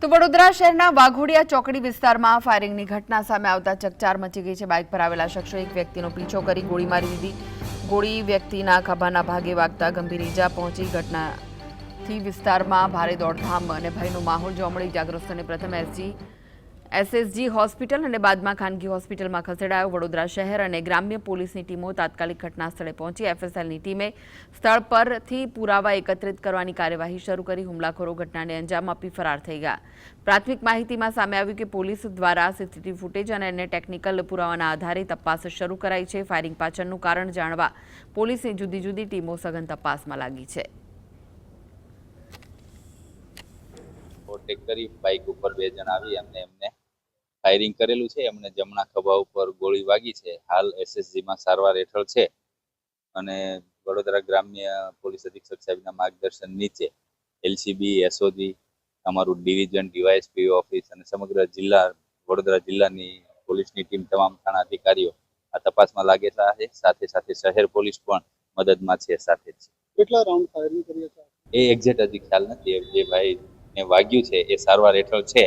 તો વડોદરા શહેરના વાઘોડિયા ચોકડી વિસ્તારમાં ફાયરિંગની ઘટના સામે આવતા ચકચાર મચી ગઈ છે। બાઇક પર આવેલા શખ્સોએ એક વ્યક્તિનો પીછો કરી ગોળી મારી દીધી। ગોળી વ્યક્તિના ખભાના ભાગે વાગતા ગંભીર ઈજા પહોંચી। ઘટનાથી વિસ્તારમાં ભારે દોડધામ અને ભયનો માહોલ જોવા મળી। ઇજાગ્રસ્તોને પ્રથમ એસએસજી હોસ્પિટલ અને બાદમાં ખાનગી હોસ્પિટલમાં ખસેડાયો। વડોદરા શહેર અને ગ્રામ્ય પોલીસની ટીમો તાત્કાલિક ઘટના સ્થળે પહોંચી। એફએસએલની ટીમે સ્થળ પરથી પુરાવા એકત્રિત કરવાની કાર્યવાહી શરૂ કરી। હુમલાખોરો ઘટનાને અંજામ આપી ફરાર થઈ ગયા। પ્રાથમિક માહિતીમાં સામે આવ્યું કે પોલીસ દ્વારા સીસીટીવી ફૂટેજ અને અન્ય ટેકનિકલ પુરાવાના આધારે તપાસ શરૂ કરાઈ છે। ફાયરિંગ પાછળનું કારણ જાણવા પોલીસની જુદી જુદી ટીમો સઘન તપાસમાં લાગી છે। ઓવરટેક કરી બાઇક ઉપર બે જણ આવી એમને ફાયરિંગ કરેલું છે। એમને જમણા ખભા ઉપર ગોળી વાગી છે। હાલ એસએસજી માં સારવાર હેઠળ છે અને વડોદરા ગ્રામ્ય પોલીસ અધિક્ષક સાહેબના માર્ગદર્શન નીચે એલસીબી એસઓજી અમારું ડિવિઝન ડીવાયએસપી ઓફિસ અને સમગ્ર જિલ્લા વડોદરા જિલ્લાની પોલીસની ટીમ તમામ થાણા અધિકારીઓ આ તપાસમાં લાગેલા છે। સાથે સાથે શહેર પોલીસ પણ મદદમાં છે સાથે જ। કેટલા રાઉન્ડ ફાયરિંગ કર્યા હતા એ એક્ઝેક્ટ હજી ખ્યાલ નથી। જે ભાઈ ને વાગ્યું છે એ સારવાર હેઠળ છે।